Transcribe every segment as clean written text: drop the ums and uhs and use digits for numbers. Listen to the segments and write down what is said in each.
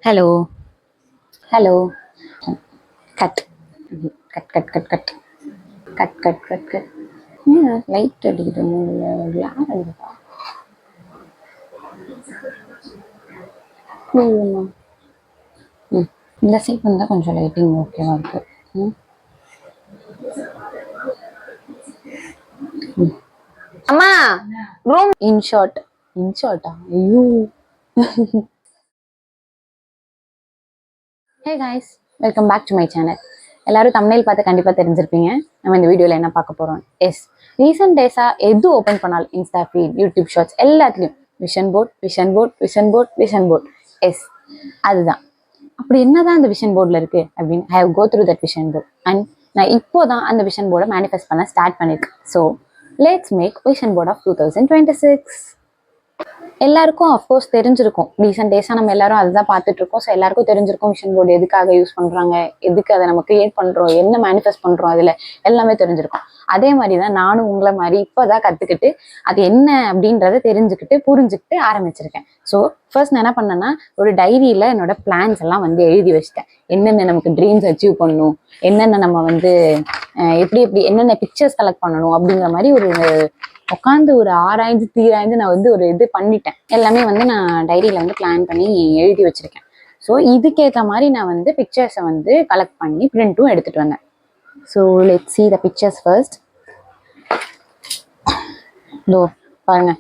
Hello. Hello. Cut. Cut, cut, cut, cut. Cut, cut, cut, cut. Light அடிக்குது கிளார் அடிக்குதா? இந்த side வந்தால் கொஞ்சம் லைட்டிங் ஓகேவா இருக்கு. அம்மா ரூம் இன்ஷார்ட்டா ஐயோ. Hey guys, welcome back to my channel. எல்லாரும் தம்ப்நெயில் பார்த்து கண்டிப்பாக தெரிஞ்சிருப்பீங்க நம்ம இந்த வீடியோவில் என்ன பார்க்க போகிறோம். எஸ், ரீசெண்ட் டேஸாக எது ஓப்பன் பண்ணாலும் இன்ஸ்டா ஃபீட், யூடியூப் ஷார்ட்ஸ் எல்லாத்துலேயும் vision board vision board vision board vision board. Yes, அதுதான். அப்படி என்னதான் அந்த விஷன் போர்டில் இருக்குது அப்படின்னு I have go through that vision board and நான் இப்போ தான் அந்த விஷன் போர்டை மேனிஃபெஸ்ட் பண்ண ஸ்டார்ட் பண்ணியிருக்கேன். So let's make vision board of 2026. எல்லாருக்கும் அஃப்கோர்ஸ் தெரிஞ்சிருக்கும், ரீசெண்ட் டேஸாக நம்ம எல்லாரும் அதுதான் பார்த்துட்டு இருக்கோம். ஸோ எல்லாருக்கும் தெரிஞ்சிருக்கும் விஷன் போர்டு எதுக்காக யூஸ் பண்ணுறாங்க, எதுக்கு அதை நம்ம கிரியேட் பண்ணுறோம், என்ன மேனிஃபெஸ்ட் பண்ணுறோம், அதில் எல்லாமே தெரிஞ்சிருக்கும். அதே மாதிரி தான் நானும் உங்களை மாதிரி இப்போ தான் கற்றுக்கிட்டு அது என்ன அப்படின்றத தெரிஞ்சுக்கிட்டு புரிஞ்சுக்கிட்டு ஆரம்பிச்சிருக்கேன். ஸோ ஃபர்ஸ்ட் நான் என்ன பண்ணேன்னா, ஒரு டைரியில் என்னோட பிளான்ஸ் எல்லாம் வந்து எழுதி வச்சிட்டேன். என்னென்ன நமக்கு ட்ரீம்ஸ் அச்சீவ் பண்ணணும், என்னென்ன நம்ம வந்து எப்படி எப்படி என்னென்ன பிக்சர்ஸ் கலெக்ட் பண்ணணும் அப்படிங்கிற மாதிரி ஒரு உட்காந்து ஒரு ஆராய்ந்து தீராய்ந்து நான் வந்து ஒரு இது பண்ணிட்டேன். எல்லாமே வந்து நான் டைரியில் வந்து பிளான் பண்ணி எழுதி வச்சிருக்கேன். ஸோ இதுக்கேற்ற மாதிரி நான் வந்து பிக்சர்ஸை வந்து கலெக்ட் பண்ணி பிரிண்ட்டும் எடுத்துகிட்டு வந்தேன். So let's see the pictures first. இதோ பாருங்க,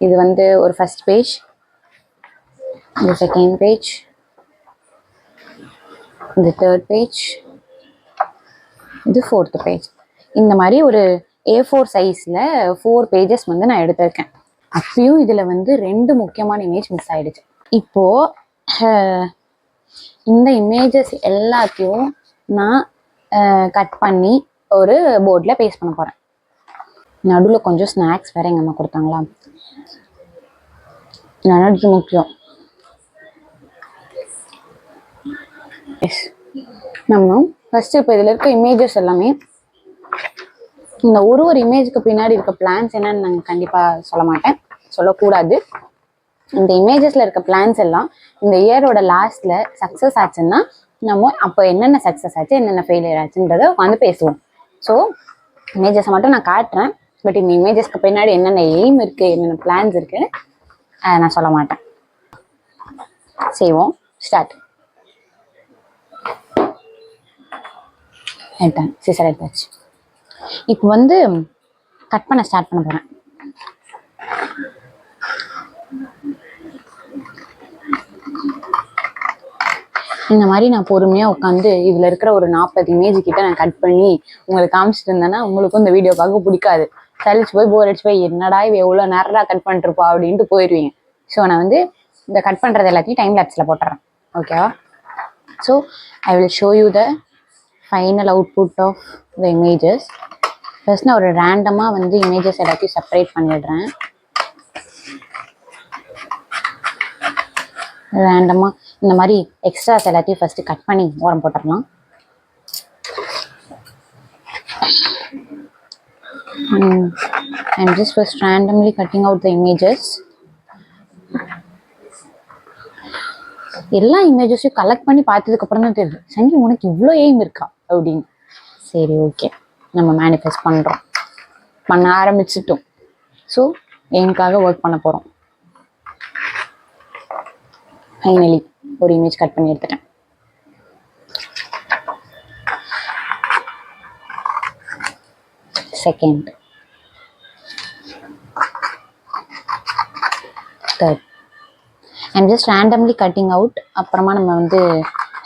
இது வந்து ஒரு ஃபர்ஸ்ட் பேஜ், இந்த செகண்ட் பேஜ், இந்த தேர்ட் பேஜ், இது ஃபோர்த் பேஜ். இந்த மாதிரி ஒரு A4 சைஸில் 4 பேஜஸ் வந்து நான் எடுத்திருக்கேன். அப்பயும் இதில் வந்து 2 முக்கியமான இமேஜ் மிஸ் ஆயிடுச்சு. இப்போது இந்த இமேஜஸ் எல்லாத்தையும் நான் கட் பண்ணி ஒரு போர்டில் பேஸ்ட் பண்ண போகிறேன். நடுவில் கொஞ்சம் ஸ்நாக்ஸ் வேறு எங்கள் அம்மா கொடுத்தாங்களா, நடுக்கு முக்கியம். எஸ், நம்ம ஃபஸ்ட்டு இப்போ இதில் இருக்க இமேஜஸ் எல்லாமே, இந்த ஒரு இமேஜுக்கு பின்னாடி இருக்க பிளான்ஸ் என்னன்னு நாங்கள் கண்டிப்பாக சொல்ல மாட்டேன், சொல்லக்கூடாது. இந்த இமேஜஸில் இருக்க பிளான்ஸ் எல்லாம் இந்த இயரோட லாஸ்ட்டில் சக்ஸஸ் ஆச்சுன்னா நம்ம அப்போ என்னென்ன சக்ஸஸ் ஆச்சு, என்னென்ன ஃபெயிலியர் ஆச்சுன்றதை வந்து பேசுவோம். ஸோ இமேஜஸை மட்டும் நான் காட்டுறேன், பட் இந்த இமேஜஸ்க்கு பின்னாடி என்னென்ன எய்ம் இருக்குது, என்னென்ன பிளான்ஸ் இருக்குன்னு நான் சொல்ல மாட்டேன். செய்வோம், ஸ்டார்ட். எடுத்தேன், சீசர் எடுத்தாச்சு. இப்போ வந்து கட் பண்ண ஸ்டார்ட் பண்ண போகிறேன். இந்த மாதிரி நான் பொறுமையாக உட்காந்து இதில் இருக்கிற ஒரு 40 இமேஜ் கிட்ட நான் கட் பண்ணி உங்களுக்கு காமிச்சிட்டு இருந்தேன்னா உங்களுக்கும் இந்த வீடியோ பார்க்க பிடிக்காது, சலிச்சு போய் போர் அடிச்சு போய் என்னடா இவ எவ்வளோ நேரடா கட் பண்ணிருப்பா அப்படின்ட்டு போயிடுவீங்க. ஸோ நான் வந்து இந்த கட் பண்ணுறது எல்லாத்தையும் டைம் லேப்ஸில் போட்டுறேன், ஓகேவா? So I will show you the final output of the images. First நான் ஒரு ரேண்டமாக வந்து இமேஜஸ் எல்லாத்தையும் செப்பரேட் பண்ணிடுறேன். ரேண்டமாக இந்த மாதிரி எக்ஸ்ட்ராஸ் எல்லாத்தையும் ஃபர்ஸ்ட் கட் பண்ணி ஓரம் போட்டுடலாம். I'm just first randomly cutting out the images. எல்லா இமேஜஸையும் கலெக்ட் பண்ணி பார்த்ததுக்கு அப்புறம் தான் தெரியுது, சங்கி உனக்கு இவ்வளோ எய்ம் இருக்கா அப்படின்னு. சரி, ஓகே, நம்ம மேனிஃபெஸ்ட் பண்ணுறோம், பண்ண ஆரம்பிச்சிட்டோம். ஸோ எய்முக்காக ஒர்க் பண்ண போகிறோம். ஃபைனலி ஒரு இமேஜ் கட் பண்ணி எடுத்துட்டேன். Second, third. I'm just randomly cutting out. அப்புறமா நம்ம வந்து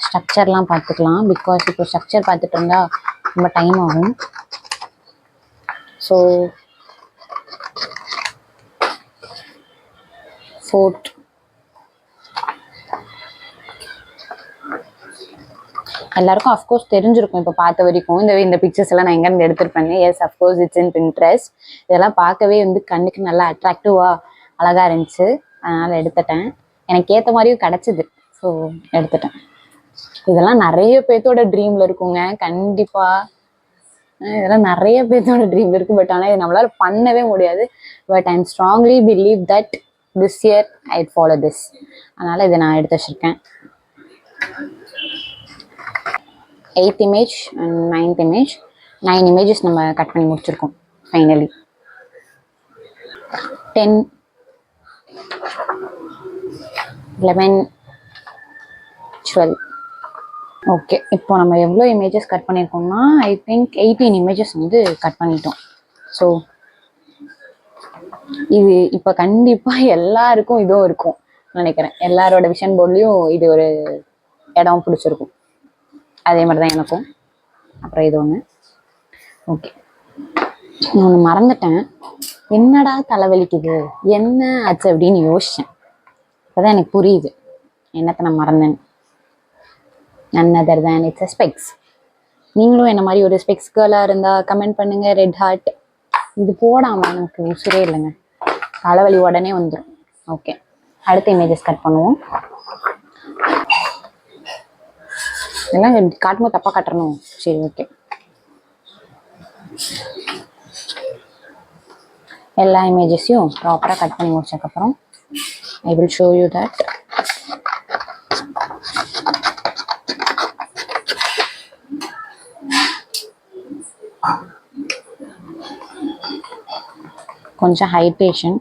ஸ்ட்ரக்சர்லாம் பார்த்துக்கலாம், பிகாஸ் இப்போ ஸ்ட்ரக்சர் பார்த்துட்டு இருந்தால் ரொம்ப டைம் ஆகும். ஸோ ஃபோர்த், எல்லாருக்கும் அஃப்கோர்ஸ் தெரிஞ்சிருக்கும் இப்போ பார்த்த வரைக்கும் இந்த பிக்சர்ஸ் எல்லாம் நான் எங்கேருந்து எடுத்திருப்பேன். Yes, of course it's in Pinterest. இதெல்லாம் பார்க்கவே வந்து கண்ணுக்கு நல்லா அட்ராக்டிவாக அழகாக இருந்துச்சு, அதனால் எடுத்துட்டேன். எனக்கு ஏற்ற மாதிரியும் கிடச்சிது, ஸோ எடுத்துட்டேன். இதெல்லாம் நிறைய பேர்த்தோட ட்ரீமில் இருக்குங்க கண்டிப்பாக. இதெல்லாம் நிறைய பேர்த்தோட ட்ரீம் இருக்குது, பட் ஆனால் இது நம்மளால் பண்ணவே முடியாது. But I am strongly believe that this year I follow this. அதனால் இதை நான் எடுத்து வச்சுருக்கேன். 8th image and 9th image, 9 images நம்ம கட் பண்ணி முடிச்சிருக்கோம் ஃபைனலி. 10, 11, 12. ஓகே, இப்போ நம்ம எவ்வளோ இமேஜஸ் கட் பண்ணியிருக்கோம்னா ஐ திங்க் 18 இமேஜஸ் வந்து கட் பண்ணிட்டோம். ஸோ இது இப்போ கண்டிப்பாக எல்லாருக்கும் இதுவும் இருக்கும் நினைக்கிறேன். எல்லாரோட விஷன் போர்ட்லேயும் இது ஒரு இடம் பிடிச்சிருக்கும். அதே மாதிரி தான் எனக்கும். அப்புறம் இது ஒன்று. ஓகே, நான் ஒன்று மறந்துட்டேன். என்னடா தலைவலிக்குது, என்ன ஆச்சு அப்படின்னு யோசித்தேன். அப்போதான் எனக்கு புரியுது என்னத்தை நான் மறந்தேன். none other than it's a specs. நீங்களும் என்ன மாதிரி ஒரு ஸ்பெக்ஸ் கேர்ளாக இருந்தால் கமெண்ட் பண்ணுங்க. ரெட் ஹார்ட் இது போடாமல் எனக்கு உசுரே இல்லைங்க, தலைவலி உடனே வந்துடும். ஓகே, அடுத்த இமேஜஸ் கட் பண்ணுவோம். எல்லாம் காட்டும்போது தப்பாக காட்டணும். சரி, ஓகே. எல்லா இமேஜஸையும் ப்ராப்பராக கட் பண்ணி முடிச்சதுக்கப்புறம் ஐ வில் ஷோ யூ தட். கொஞ்சம் ஹைட்ரேஷன்.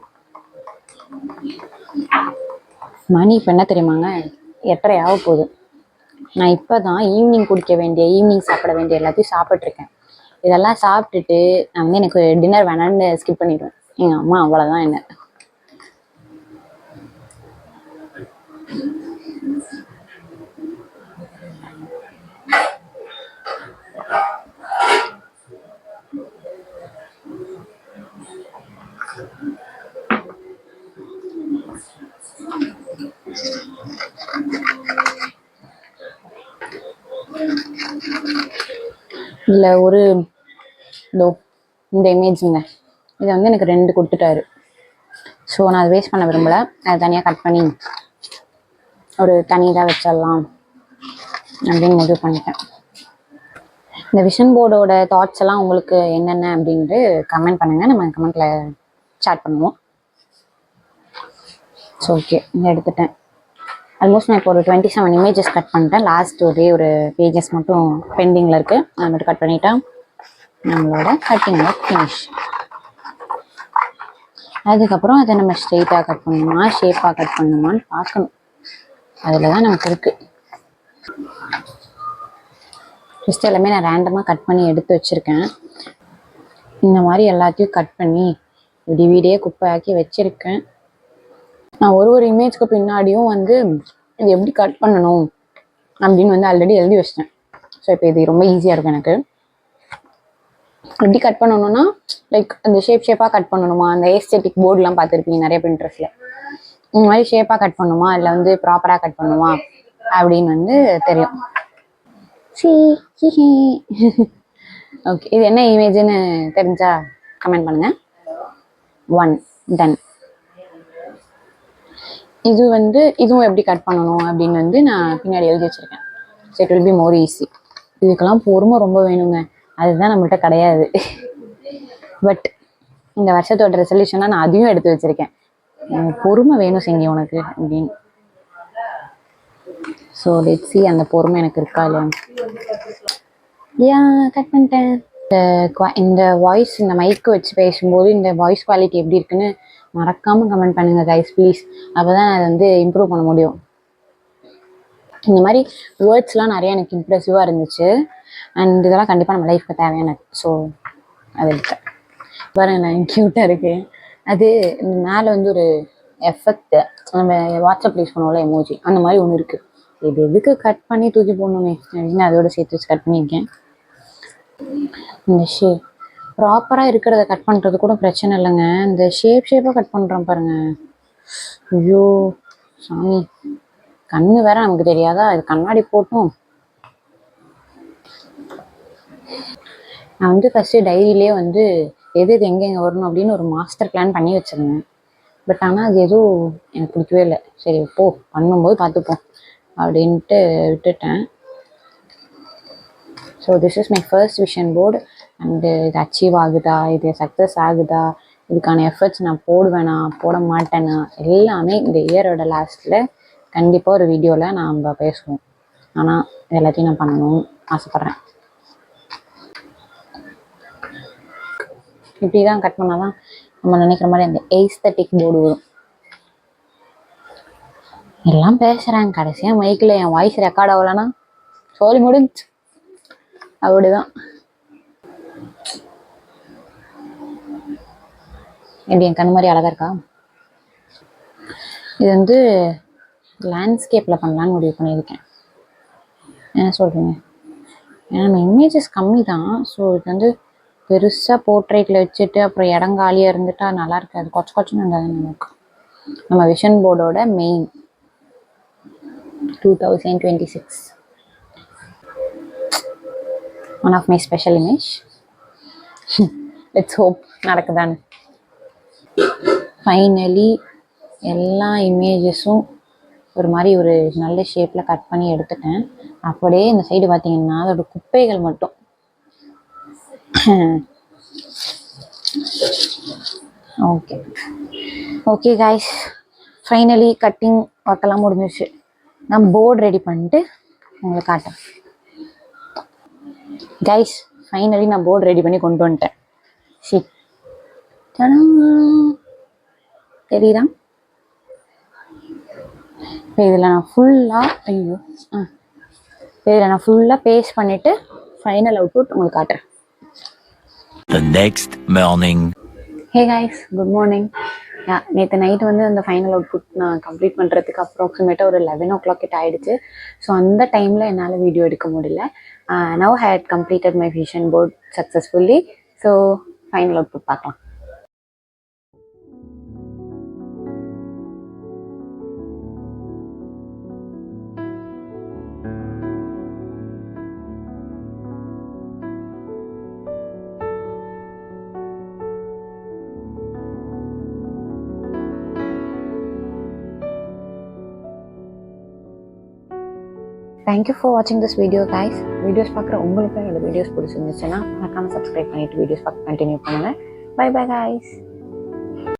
மணி இப்போ என்ன தெரியுமாங்க, 8:30 ஆக போகுது. நான் இப்போ தான் ஈவினிங் குடிக்க வேண்டிய, ஈவினிங் சாப்பிட வேண்டிய எல்லாத்தையும் சாப்பிட்ருக்கேன். இதெல்லாம் சாப்பிட்டுட்டு நான் வந்து எனக்கு டின்னர் வேணான்னு ஸ்கிப் பண்ணிடுவேன். எங்கள் அம்மா அவ்வளோதான் என்ன. இல்லை ஒரு இந்த இமேஜுங்க, இதை வந்து எனக்கு 2 கொடுத்துட்டாரு. ஸோ நான் அதை வேஸ்ட் பண்ண விரும்பலை. அதை தனியாக கட் பண்ணி ஒரு தனி இதாக வச்சிடலாம் அப்படின்னு முடிவு பண்ணிட்டேன். இந்த விஷன் போர்டோட தாட்ஸ் எல்லாம் உங்களுக்கு என்னென்ன அப்படின்ட்டு கமெண்ட் பண்ணுங்கள். நம்ம கமெண்ட்டில் சாட் பண்ணுவோம். ஸோ ஓகே, இங்கே எடுத்துட்டேன். ஆல்மோஸ்ட் நான் இப்போ ஒரு 27 இமேஜஸ் கட் பண்ணிட்டேன். லாஸ்ட் ஒரு பேஜஸ் மட்டும் பெண்டிங்கில் இருக்குது. அதை மட்டும் கட் பண்ணிட்டேன். நம்மளோட கட்டிங் ஒர்க் ஃபினிஷ். அதுக்கப்புறம் அதை நம்ம ஸ்ட்ரெயிட்டாக கட் பண்ணணுமா, ஷேப்பாக கட் பண்ணணுமான்னு பார்க்கணும். அதில் தான் நமக்கு இருக்குது. ஃபஸ்ட்டு எல்லாமே நான் ரேண்டமாக கட் பண்ணி எடுத்து வச்சுருக்கேன். இந்த மாதிரி எல்லாத்தையும் கட் பண்ணி வீடியே குப்பையாக்கி வச்சுருக்கேன். நான் ஒரு இமேஜ்க்கு பின்னாடியும் வந்து இது எப்படி கட் பண்ணணும் அப்படின்னு வந்து ஆல்ரெடி எழுதி வச்சிட்டேன். ஸோ இப்போ இது ரொம்ப ஈஸியாக இருக்கும் எனக்கு. எப்படி கட் பண்ணணும்னா லைக் அந்த ஷேப்பாக கட் பண்ணணுமா, அந்த ஏஸ்தெட்டிக் போர்டுலாம் பார்த்துருப்பீங்க நிறைய பிரிண்டர்ஸில். இந்த மாதிரி ஷேப்பாக கட் பண்ணுமா இல்லை வந்து ப்ராப்பராக கட் பண்ணுமா அப்படின்னு வந்து தெரியும். ஓகே, இது என்ன இமேஜ்னு தெரிஞ்சா கமெண்ட் பண்ணுங்க. 1 டன். இது வந்து இதுவும் எப்படி கட் பண்ணணும் அப்படின்னு வந்து நான் பின்னாடி எழுதி வச்சுருக்கேன். So it will be more easy. இதுக்கெல்லாம் பொறுமை ரொம்ப வேணுங்க, அதுதான் நம்மள்கிட்ட கிடையாது. பட் இந்த வருஷத்தோட ரெசல்யூஷனாக நான் அதையும் எடுத்து வச்சுருக்கேன். பொறுமை வேணும் செஞ்சு உனக்கு அப்படின்னு. ஸோ லெட்ஸ் see அந்த பொறுமை எனக்கு இருக்கா இல்லையா. கட் பண்ணிட்டேன். இந்த வாய்ஸ், இந்த மைக்கு வச்சு பேசும்போது இந்த வாய்ஸ் குவாலிட்டி எப்படி இருக்குன்னு மறக்காமல் கமெண்ட் பண்ணுங்கள் கைஸ் ப்ளீஸ். அப்போ தான் அதை வந்து இம்ப்ரூவ் பண்ண முடியும். இந்த மாதிரி வேர்ட்ஸ்லாம் நிறைய எனக்கு இம்ப்ரெசிவாக இருந்துச்சு. அண்ட் இதெல்லாம் கண்டிப்பாக நம்ம லைஃப்க்கு தேவையானது. ஸோ அது இருக்கேன் பாருங்க, நான் க்யூட்டாக இருக்குது. அது மேலே வந்து ஒரு எஃபெக்ட் நம்ம வாட்ஸ்அப் யூஸ் பண்ணுவோம்ல எமோஜி, அந்த மாதிரி ஒன்று இருக்குது. இது எதுக்கு கட் பண்ணி தூக்கி போடணுமே அப்படின்னு அதோட சேர்த்து வச்சு கட் பண்ணியிருக்கேன். இந்த ஷேப் ப்ராப்பராக இருக்கிறத கட் பண்ணுறது கூட பிரச்சனை இல்லைங்க. இந்த ஷேப்பாக கட் பண்ணுறோம் பாருங்கள். ஐயோ சாமி, கண்ணு வேற நமக்கு தெரியாதா, இது கண்ணாடி போட்டும். நான் வந்து ஃபஸ்ட்டு டைரியிலே வந்து எது எங்கெங்கே வரணும் அப்படின்னு ஒரு மாஸ்டர் பிளான் பண்ணி வச்சுருந்தேன். பட் ஆனால் அது எதுவும் எனக்கு பிடிக்கவே இல்லை. சரி போ, பண்ணும்போது பார்த்துப்போம் அப்படின்ட்டு விட்டுட்டேன். So this is my first vision board. And இது அச்சீவ் ஆகுதா, இது சக்ஸஸ் ஆகுதா, இதுக்கான எஃபர்ட்ஸ் நான் போடுவேனா போட மாட்டேனா எல்லாமே இந்த இயரோட லாஸ்ட்டில் கண்டிப்பாக ஒரு வீடியோவில் நம்ம பேசுவோம். ஆனால் எல்லாத்தையும் நான் பண்ணணும்னு ஆசைப்பட்றேன். இப்படி தான் கட் பண்ணால் தான் நம்ம நினைக்கிற மாதிரி அந்த எய்ஸ்தட்டிக் போர்டு வரும். எல்லாம் பேசுகிறேன், கடைசியாக மைக்கில் என் வாய்ஸ் ரெக்கார்ட் ஆகலைன்னா சோழி முடிஞ்சு. அப்படிதான். எப்படி என் கண்ணு மாதிரி அழகா இருக்கா? இது வந்து லேண்ட்ஸ்கேப்பில் பண்ணலான்னு முடிவு பண்ணியிருக்கேன். என்ன சொல்கிறீங்க? ஏன்னா நம்ம இமேஜஸ் கம்மி தான். ஸோ இது வந்து பெருசாக போர்ட்ரேட்டில் வச்சுட்டு அப்புறம் இடங்காலியாக இருந்துட்டா நல்லா இருக்காது. கொச்சுன்னு இருந்தால் நமக்கு. நம்ம விஷன் போர்டோட main 2026 one of my special image. Let's hope நடக்குதான்னு. ஃபைனலி எல்லா இமேஜஸும் ஒரு மாதிரி ஒரு நல்ல ஷேப்பில் கட் பண்ணி எடுத்துட்டேன். அப்படியே இந்த சைடு பார்த்தீங்கன்னா அதோட குப்பைகள் மட்டும். Okay okay guys, finally cutting ஒர்க்கெல்லாம் முடிஞ்சிச்சு. நான் போர்டு ரெடி பண்ணிட்டு உங்களுக்கு காட்டேன். கைஸ், ஃபைனலி நான் போர்டு ரெடி பண்ணி கொண்டு வந்துட்டேன். தெரியுதா? இப்போ இதில் நான் ஃபுல்லாக பேஸ்ட் பண்ணிவிட்டு ஃபைனல் அவுட்புட் உங்களுக்கு காட்டுறேன். The next morning. Hey guys, good morning. நேற்று நைட்டு வந்து அந்த ஃபைனல் அவுட்புட் நான் கம்ப்ளீட் பண்ணுறதுக்கு அப்ராக்சிமேட்டாக ஒரு 11 o'clock கிட்ட ஆகிடுச்சு. ஸோ அந்த டைமில் என்னால் வீடியோ எடுக்க முடியல. Now I had completed my vision board successfully. So final output பார்க்கலாம். Thank you for watching this video guys. Videos பார்க்குற உங்களுக்கு என்னோட வீடியோஸ் பிடிச்சிருந்துச்சுன்னா மறக்காம சப்ஸ்கிரைப் பண்ணிட்டு வீடியோஸ் பார்க்க கண்டினியூ பண்ணுங்கள். Bye bye guys.